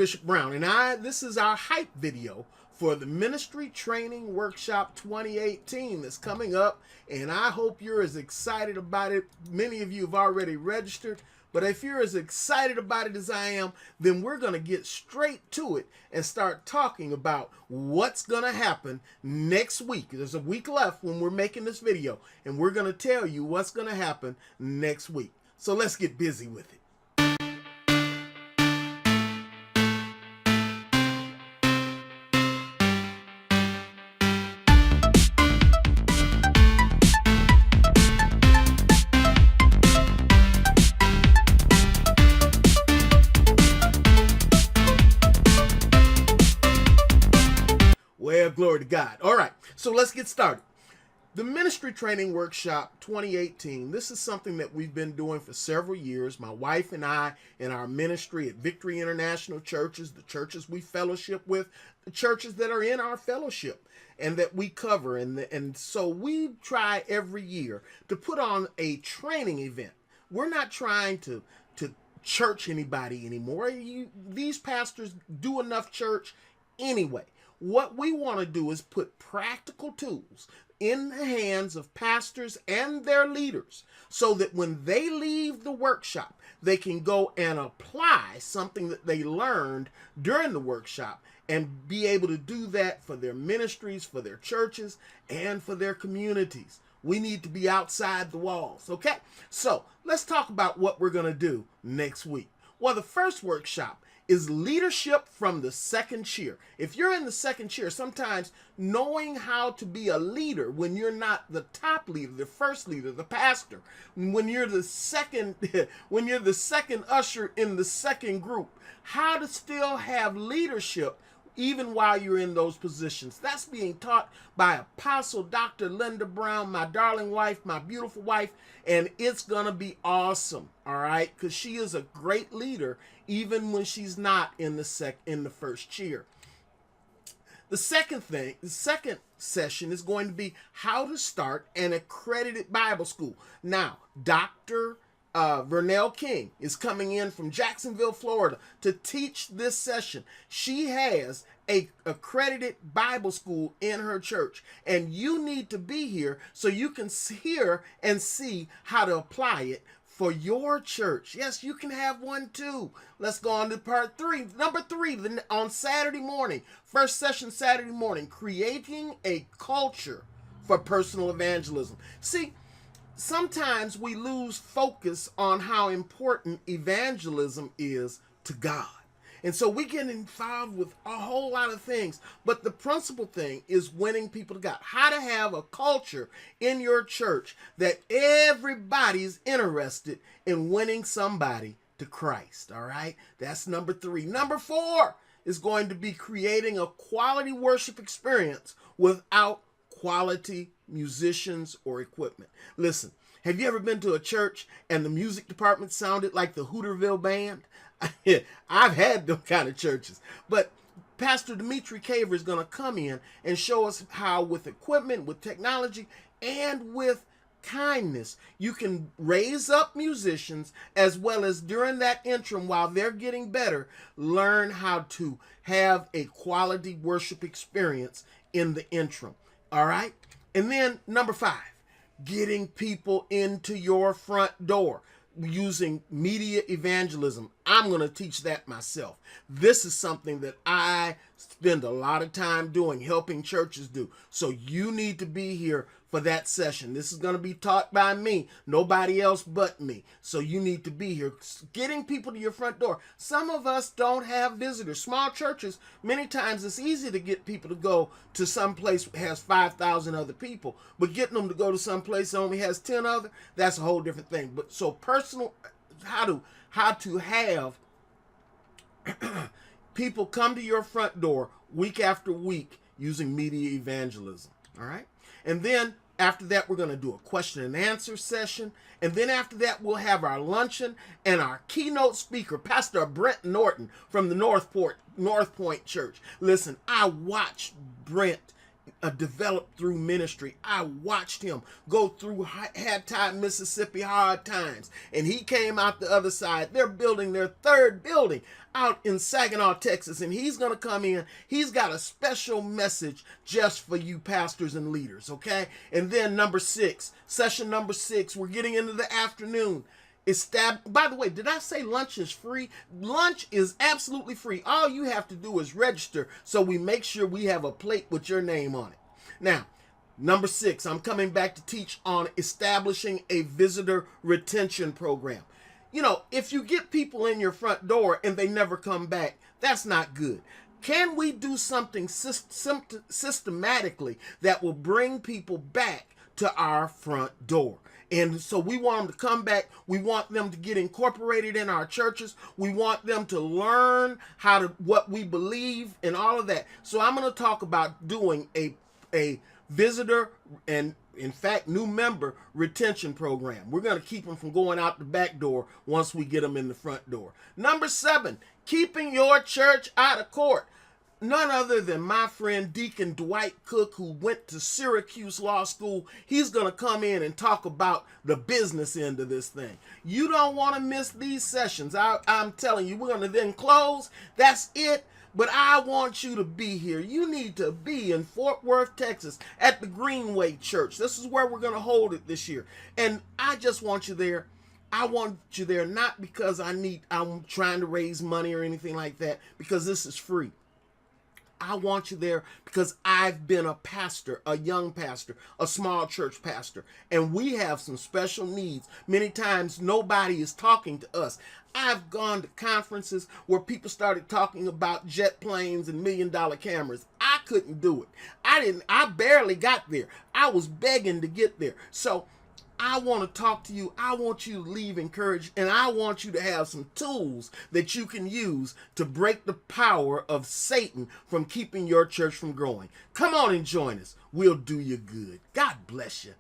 Bishop Brown, and this is our hype video for the Ministry Training Workshop 2018 that's coming up, and I hope you're as excited about it. Many of you have already registered, but if you're as excited about it as I am, then we're going to get straight to it and start talking about what's going to happen next week. There's a week left when we're making this video, and we're going to tell you what's going to happen next week. So let's get busy with it. Well, glory to God. All right, so let's get started. The Ministry Training Workshop 2018, this is something that we've been doing for several years. My wife and I, in our ministry at Victory International Churches, the churches we fellowship with, the churches that are in our fellowship and that we cover. And so we try every year to put on a training event. We're not trying to church anybody anymore. These pastors do enough church anyway. What we want to do is put practical tools in the hands of pastors and their leaders so that when they leave the workshop, they can go and apply something that they learned during the workshop and be able to do that for their ministries, for their churches, and for their communities. We need to be outside the walls, okay? So let's talk about what we're going to do next week. Well, the first workshop is leadership from the second chair. If you're in the second chair, sometimes knowing how to be a leader when you're not the top leader, the first leader, the pastor, when you're the second, when you're the second usher in the second group, how to still have leadership even while you're in those positions. That's being taught by Apostle Dr. Linda Brown, my darling wife, my beautiful wife, and it's going to be awesome, all right? Because she is a great leader even when she's not in the first chair. The second session is going to be how to start an accredited Bible school. Now, Dr. Vernell King is coming in from Jacksonville, Florida to teach this session. She has a accredited Bible school in her church, and you need to be here so you can hear and see how to apply it for your church. Yes, you can have one too. Let's go on to part 3. Number 3, on Saturday morning, first session Saturday morning, creating a culture for personal evangelism. See, sometimes we lose focus on how important evangelism is to God. And so we get involved with a whole lot of things. But the principal thing is winning people to God. How to have a culture in your church that everybody's interested in winning somebody to Christ. All right? That's number 3. Number 4 is going to be creating a quality worship experience without quality musicians or equipment. Listen, have you ever been to a church and the music department sounded like the Hooterville Band? I've had those kind of churches. But Pastor Dimitri Caver is going to come in and show us how with equipment, with technology, and with kindness, you can raise up musicians as well as during that interim while they're getting better, learn how to have a quality worship experience in the interim. All right? And then number 5, getting people into your front door using media evangelism. I'm going to teach that myself. This is something that I spend a lot of time doing, helping churches do. So you need to be here for that session. This is going to be taught by me, nobody else but me. So you need to be here, getting people to your front door. Some of us don't have visitors. Small churches, many times it's easy to get people to go to some place that has 5,000 other people, but getting them to go to some place that only has 10 other, that's a whole different thing. But so personal, how to have people come to your front door week after week using media evangelism. All right. And then after that, we're going to do a question and answer session. And then after that, we'll have our luncheon and our keynote speaker, Pastor Brent Norton from the North Point Church. Listen, I watched Brent developed through ministry. I watched him go through Hattie, Mississippi hard times, and he came out the other side. They're building their third building out in Saginaw, Texas, and he's going to come in. He's got a special message just for you pastors and leaders, okay? And then session number 6, we're getting into the afternoon. By the way, did I say lunch is free? Lunch is absolutely free. All you have to do is register so we make sure we have a plate with your name on it. Now, number 6, I'm coming back to teach on establishing a visitor retention program. You know, if you get people in your front door and they never come back, that's not good. Can we do something systematically that will bring people back to our front door? And so we want them to come back. We want them to get incorporated in our churches. We want them to learn what we believe and all of that. So I'm going to talk about doing a visitor and, in fact, new member retention program. We're going to keep them from going out the back door once we get them in the front door. Number 7, keeping your church out of court. None other than my friend Deacon Dwight Cook, who went to Syracuse Law School. He's going to come in and talk about the business end of this thing. You don't want to miss these sessions. I'm telling you, we're going to then close. That's it. But I want you to be here. You need to be in Fort Worth, Texas at the Greenway Church. This is where we're going to hold it this year. And I just want you there. I want you there not because I'm trying to raise money or anything like that, because this is free. I want you there because I've been a pastor, a young pastor, a small church pastor, and we have some special needs. Many times nobody is talking to us. I've gone to conferences where people started talking about jet planes and $1 million cameras. I couldn't do it. I barely got there. I was begging to get there. So I want to talk to you. I want you to leave encouraged, and I want you to have some tools that you can use to break the power of Satan from keeping your church from growing. Come on and join us. We'll do you good. God bless you.